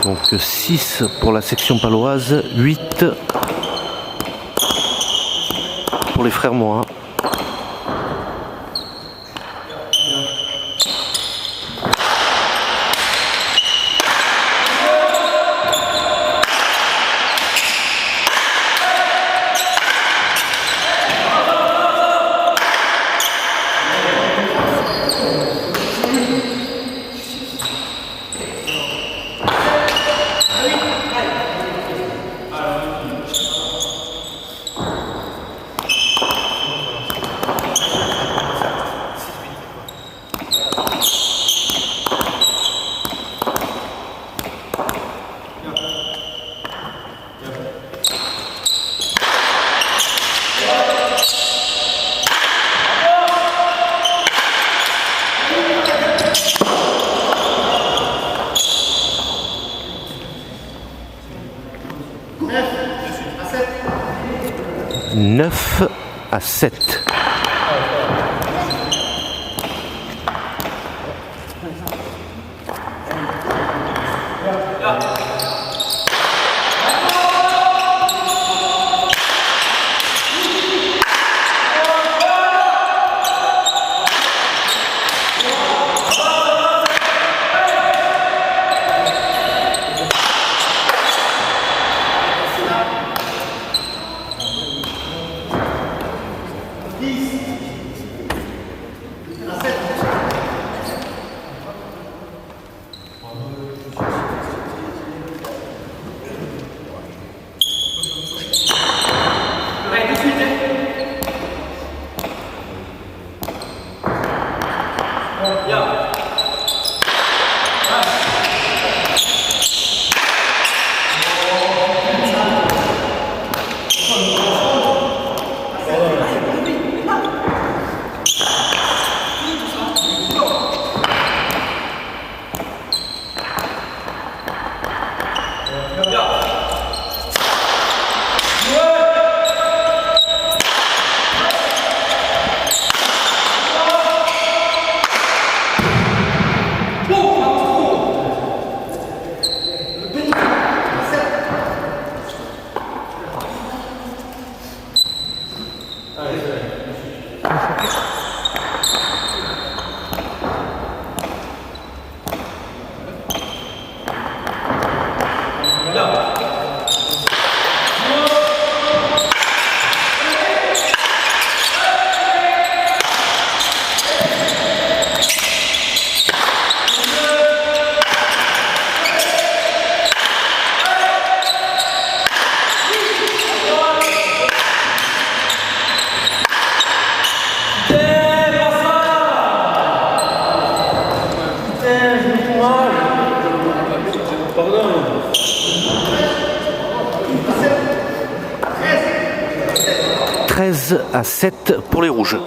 Donc 6 pour la section paloise, 8 pour les frères Morin. Neuf à 7. À 7 pour les rouges.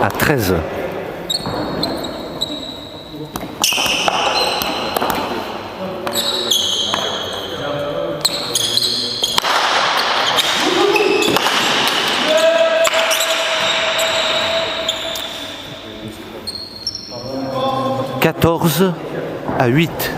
À 13. Quatorze à 8.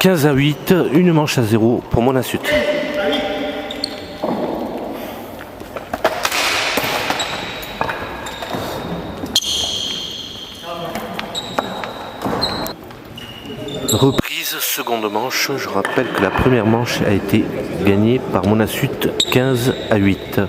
15 15-8, une manche à 0 pour Monasut. Reprise, seconde manche. Je rappelle que la première manche a été gagnée par Monasut 15-8.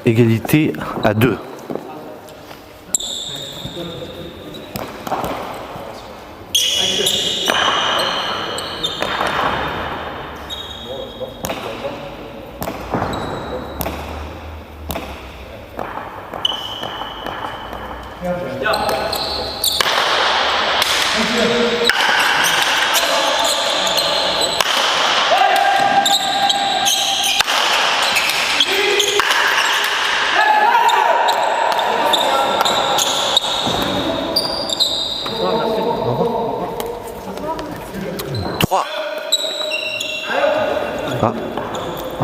Égalité à 2. Ah,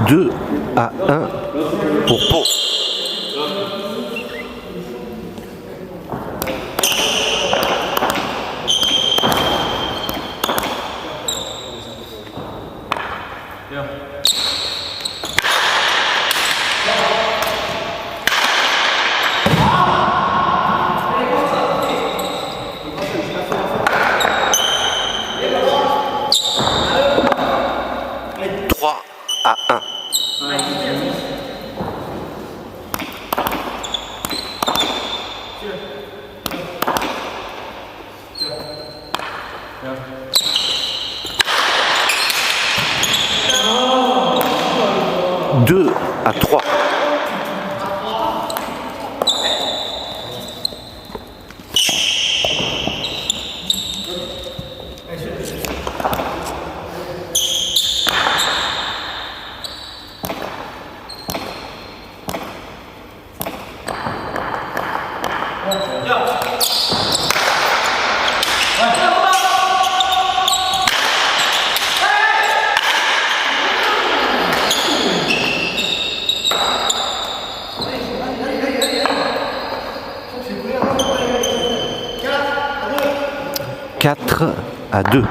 2-1 pour Pau. À 1. Deux à 3. Quatre à 2.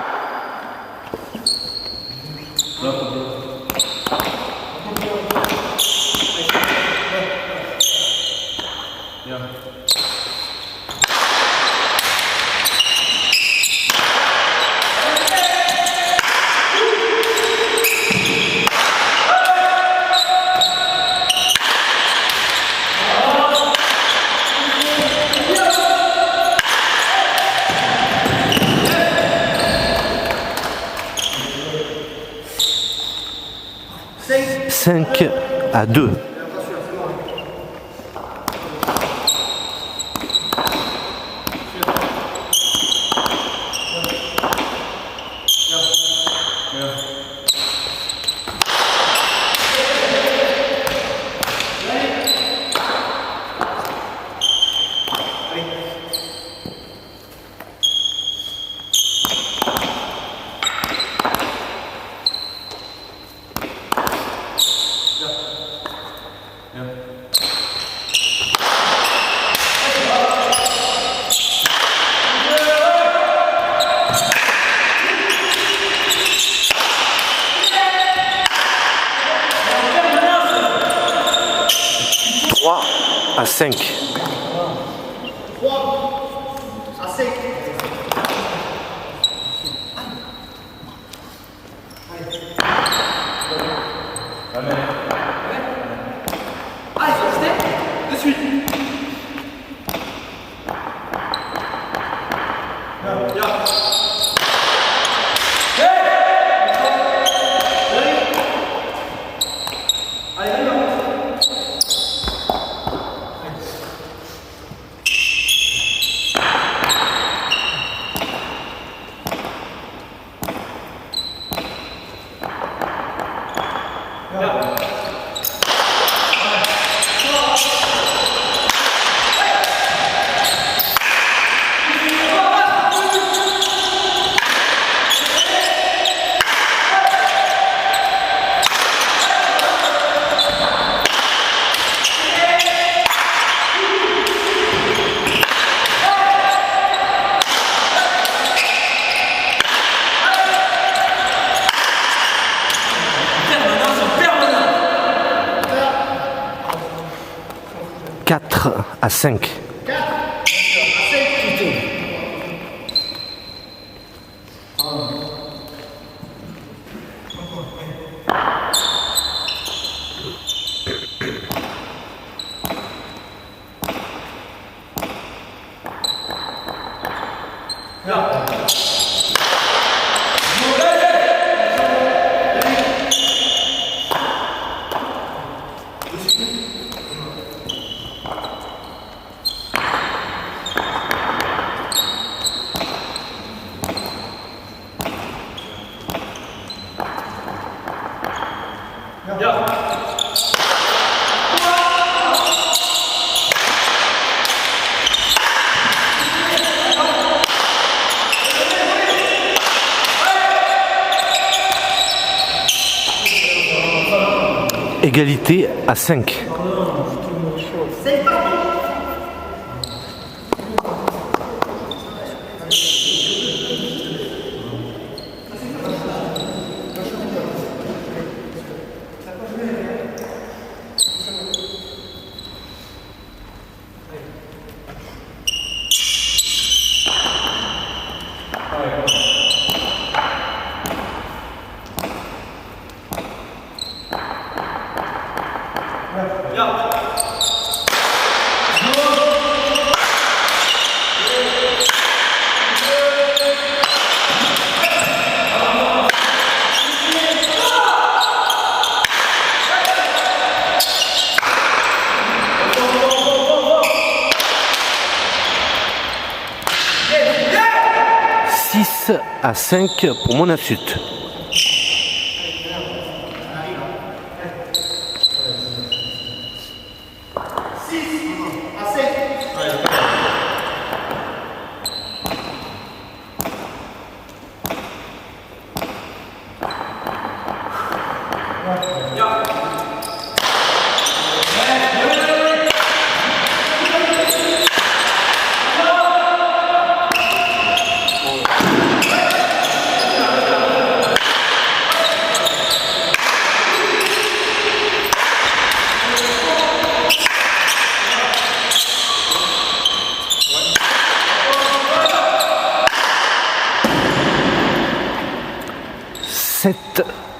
Cinq à 2. à 5. Quatre à 5. Égalité à 5. À 5 pour Monasut.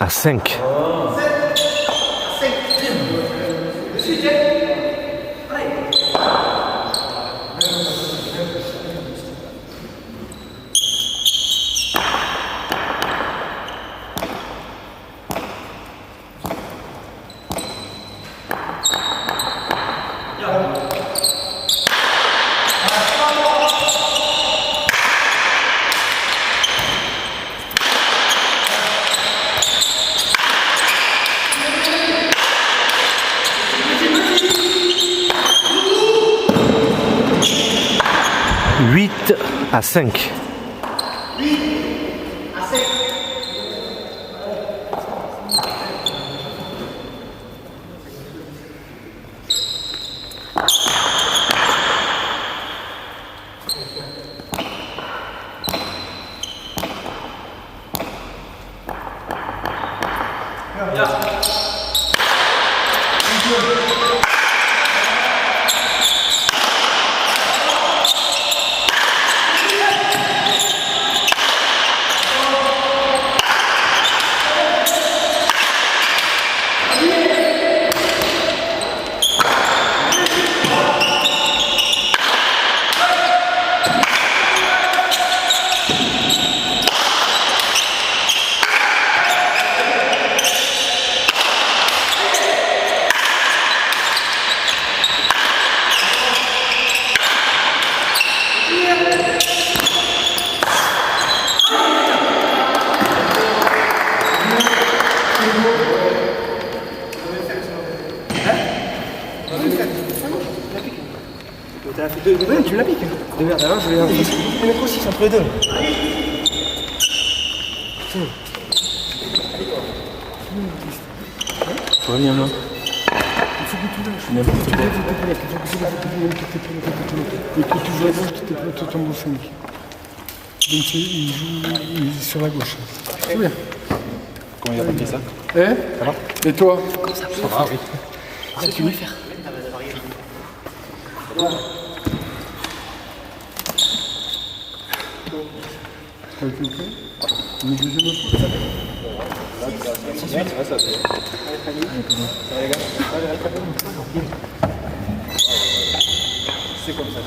À 5. À 5. a fait deux. Oui, tu me l'as piqué. De merde, alors je vais mettre aussi entre les deux. Tu reviens là. Il faut que tu lâches. Il faut que tu lèves tes pelotes. Il faut que tu lèves tes pelotes. Et que tu joues à gauche, tes pelotes tombent au 5. Donc il joue sur la gauche. C'est bien. Comment il a marqué ça? Eh? Ça va? Et toi? Ça va, oui. Ça tu veux faire? T'as été ok? On est deuxième aussi? C'est comme ça.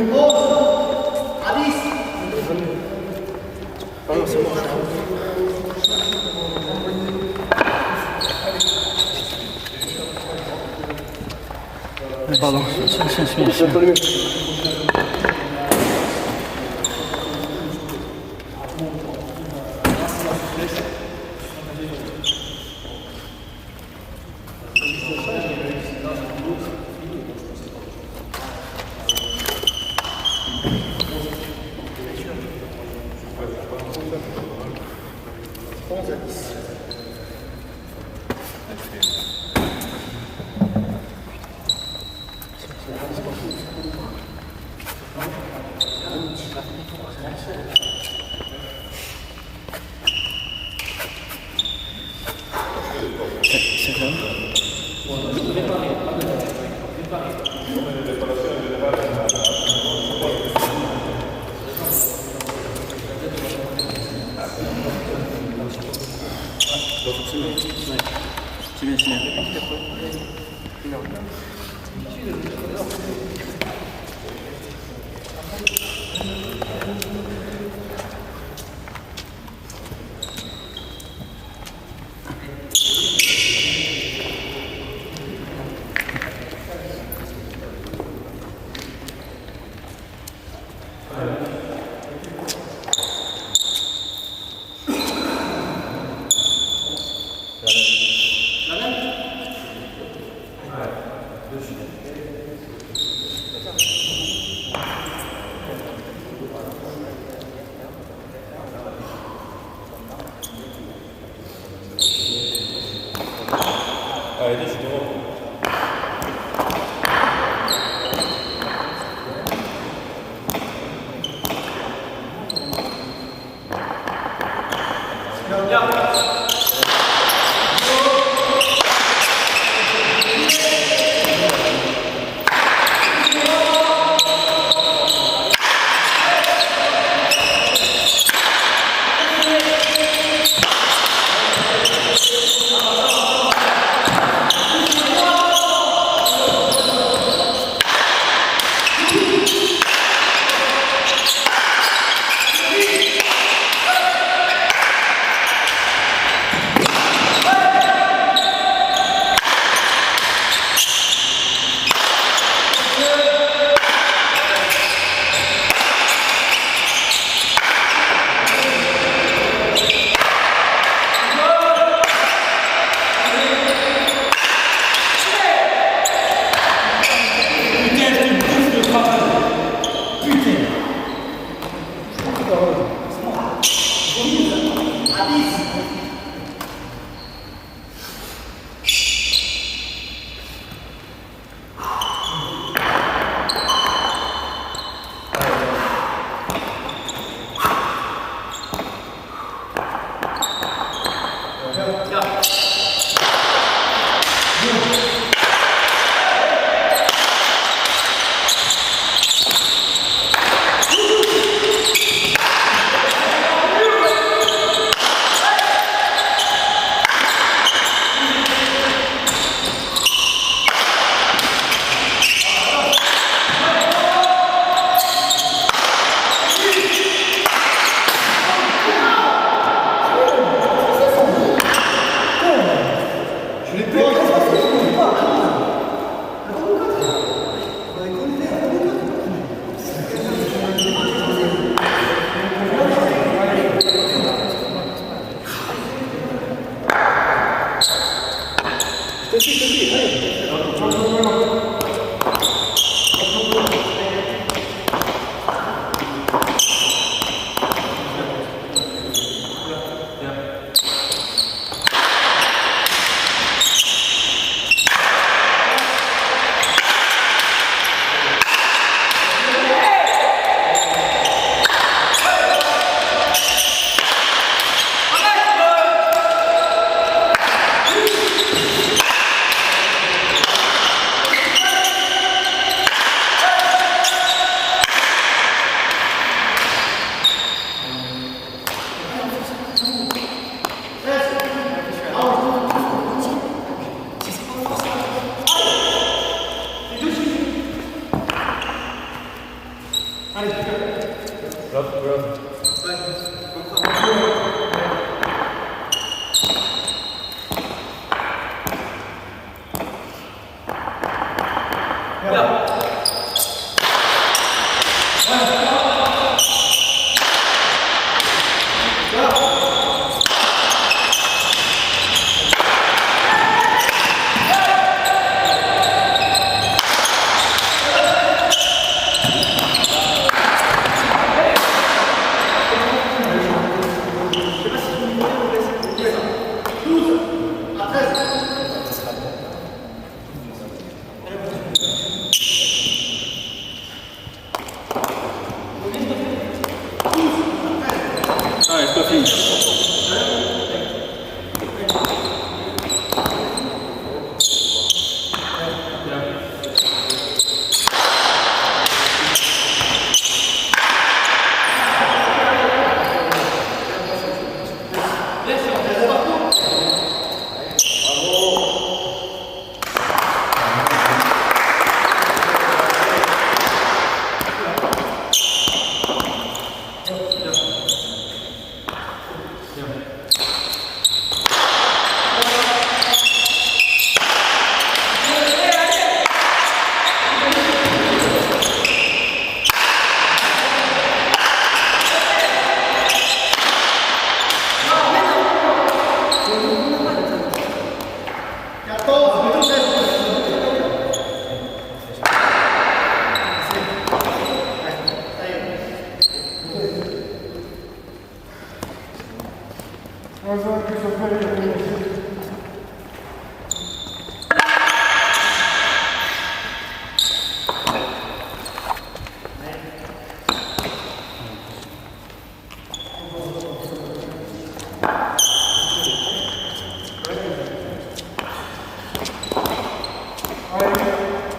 Pardon.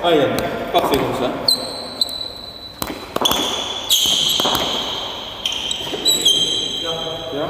Allez, parfait comme ça. Bien.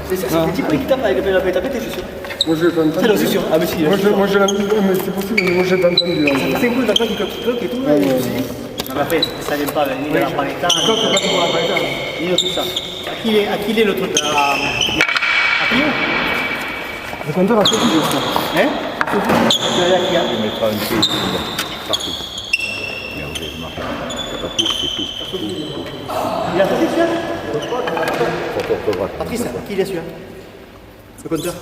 C'est ça, c'est qui tape avec la pétapette, je suis sûr. Moi je l'ai pas entendu. C'est sûr. Ah, mais si. Moi je l'ai entendu, mais c'est possible, mais moi j'ai pas entendu. Ça fait un coup d'entendre du cloc et tout, je me suis dit. Non, mais après, ça vient pas, ni de la paleta, ni de tout ça. À qui il est le truc à Pio? Le compteur a fait plus de ça. Hein? Il mettra un pied partout. Mais on va marquer. Pas tout, c'est tout. Il a fait celui-là? Orthographe. Patrice, qui il est celui-là? Le compteur?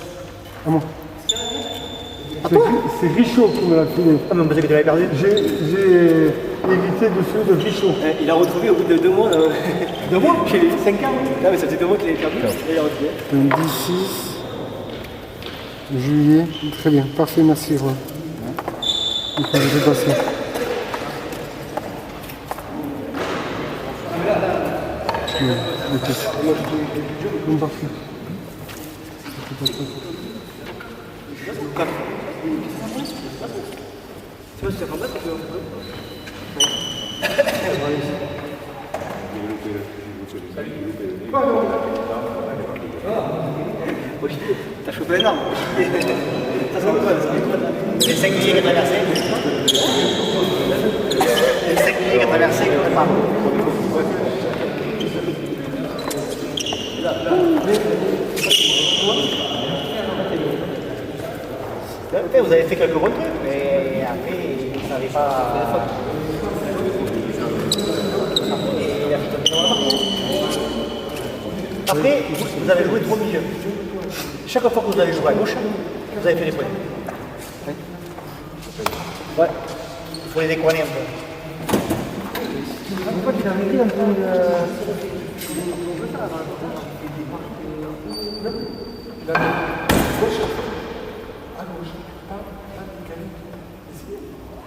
Ah bon. C'est Richaud qui me l'a filé. Ah, mais on pensait que tu l'avais perdu. J'ai évité dessus de Richaud. Il a retrouvé au bout de 2 mois. 2 mois? J'ai 5 ans. Ah, mais ça faisait 2 mois qu'il avait perdu. Et il a retrouvé. Lundi 6 juillet. Très bien, parfait, merci. Roy. Je vais passer. Bon, parfait. T'as chopé un arme. Les 5 milliers qui a traversé. Les 5 milliers qui a traversé, on n'a pas. Vous avez fait quelques bons trucs, mais après, vous n'avez pas. Après, vous avez joué trop au milieu. Chaque fois que vous avez joué à gauche, vous avez fait des points. Ouais. Il faut les décoiner un peu. Pourquoi tu l'as mis un peu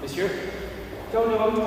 Messieurs. Ciao, Jérôme.